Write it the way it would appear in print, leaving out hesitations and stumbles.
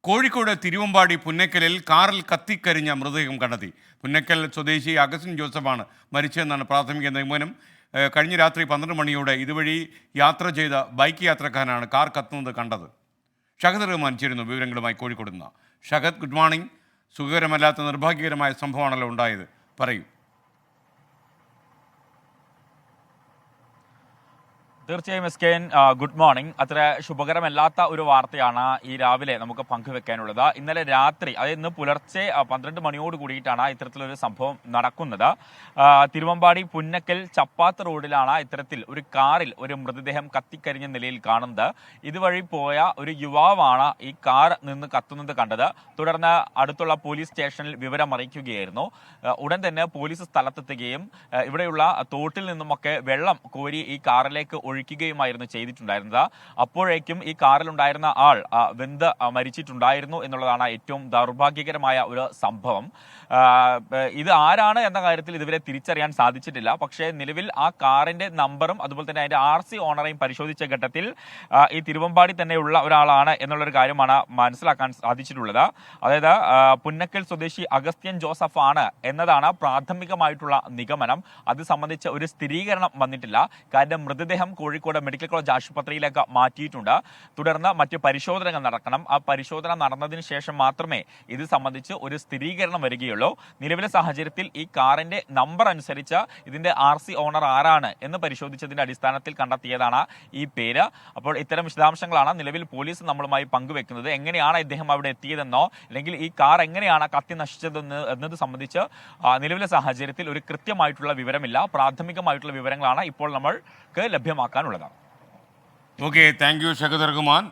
കോഴിക്കോട് തിരുവമ്പാടി പുന്നക്കലിൽ കാറിൽ കത്തിക്കരിഞ്ഞ മൃതദേഹം കണ്ടെത്തി. പുന്നക്കൽ സ്വദേശി അഗസ്റ്റിൻ ജോസഫാണ് മരിച്ചതെന്നാണ് പ്രാഥമിക നിഗമനം. കഴിഞ്ഞ രാത്രി 12 മണിയോടെ ഇതുവഴി യാത്ര ചെയ്ത ബൈക്ക് യാത്രക്കാരനാണ് കാർ കത്തുന്നത് കണ്ടത്. ഷഹദ് റഹ്മാൻ ചേരുന്നു വിവരങ്ങളുമായി കോഴിക്കോട് നിന്ന്. Shahad, good morning. സുഖകരമല്ലാത്ത നിർഭാഗ്യകരമായ സംഭവമാണല്ലോ ഉണ്ടായത്, പറയൂ. തീർച്ചയായും എസ്കെൻ, ഗുഡ് മോർണിംഗ്. അത്ര ശുഭകരമല്ലാത്ത ഒരു വാർത്തയാണ് ഈ രാവിലെ നമുക്ക് പങ്കുവെക്കാനുള്ളത്. ഇന്നലെ രാത്രി, അതായത് ഇന്ന് പുലർച്ചെ 12 മണിയോട് കൂടിയിട്ടാണ് ഇത്തരത്തിലൊരു സംഭവം നടക്കുന്നത്. തിരുവമ്പാടി പുന്നക്കൽ ചപ്പാത്ത് റോഡിലാണ് ഇത്തരത്തിൽ ഒരു കാറിൽ ഒരു മൃതദേഹം കത്തിക്കരിഞ്ഞ നിലയിൽ കാണുന്നത്. ഇതുവഴി പോയ ഒരു യുവാവാണ് ഈ കാർ നിന്ന് കത്തുന്നത് കണ്ടത്. തുടർന്ന് അടുത്തുള്ള പോലീസ് സ്റ്റേഷനിൽ വിവരം അറിയിക്കുകയായിരുന്നു. ഉടൻ തന്നെ പോലീസ് സ്ഥലത്തെത്തുകയും ഇവിടെയുള്ള തോട്ടിൽ നിന്നുമൊക്കെ വെള്ളം കോരി ഈ കാറിലേക്ക് ഒഴിക്കുകയുമായിരുന്നു ചെയ്തിട്ടുണ്ടായിരുന്നത്. അപ്പോഴേക്കും ഈ കാറിലുണ്ടായിരുന്ന ആൾ വെന്ത് മരിച്ചിട്ടുണ്ടായിരുന്നു എന്നുള്ളതാണ് ഏറ്റവും ദൗർഭാഗ്യകരമായ ഒരു സംഭവം. ഇത് ആരാണ് എന്ന കാര്യത്തിൽ ഇതുവരെ തിരിച്ചറിയാൻ സാധിച്ചിട്ടില്ല. പക്ഷേ നിലവിൽ ആ കാറിന്റെ നമ്പറും അതുപോലെ തന്നെ അതിന്റെ RC ഓണറേയും പരിശോധിച്ച ഘട്ടത്തിൽ ഈ തിരുവമ്പാടി തന്നെയുള്ള ഒരാളാണ് എന്നുള്ളൊരു കാര്യമാണ് മനസ്സിലാക്കാൻ സാധിച്ചിട്ടുള്ളത്. അതായത് പുന്നക്കൽ സ്വദേശി അഗസ്ത്യൻ ജോസഫ് ആണ് എന്നതാണ് പ്രാഥമികമായിട്ടുള്ള നിഗമനം. അത് സംബന്ധിച്ച ഒരു സ്ഥിരീകരണം വന്നിട്ടില്ല. കാരണം മൃതദേഹം കോഴിക്കോട് മെഡിക്കൽ കോളേജ് ആശുപത്രിയിലേക്ക് മാറ്റിയിട്ടുണ്ട്. തുടർന്ന് മറ്റ് പരിശോധനകൾ നടക്കണം. ആ പരിശോധന നടന്നതിന് ശേഷം മാത്രമേ ഇത് സംബന്ധിച്ച് ഒരു സ്ഥിരീകരണം വരികയുള്ളൂ. നിലവിലെ സാഹചര്യത്തിൽ ഈ കാറിന്റെ നമ്പർ അനുസരിച്ച് ഇതിന്റെ RC ഓണർ ആരാണ് എന്ന് പരിശോധിച്ചതിന്റെ അടിസ്ഥാനത്തിൽ കണ്ടെത്തിയതാണ് ഈ പേര്. അപ്പോൾ ഇത്തരം വിശദാംശങ്ങളാണ് നിലവിൽ പോലീസ് നമ്മളുമായി പങ്കുവെക്കുന്നത്. എങ്ങനെയാണ് ഇദ്ദേഹം അവിടെ എത്തിയതെന്നോ അല്ലെങ്കിൽ ഈ കാർ എങ്ങനെയാണ് കത്തി നശിച്ചതെന്ന് എന്നത് സംബന്ധിച്ച് നിലവിലെ സാഹചര്യത്തിൽ ഒരു കൃത്യമായിട്ടുള്ള വിവരമില്ല. പ്രാഥമികമായിട്ടുള്ള വിവരങ്ങളാണ് ഇപ്പോൾ നമ്മൾക്ക് ലഭ്യമാക്കാനുള്ളത്. Okay, thank you Shahad Rahman.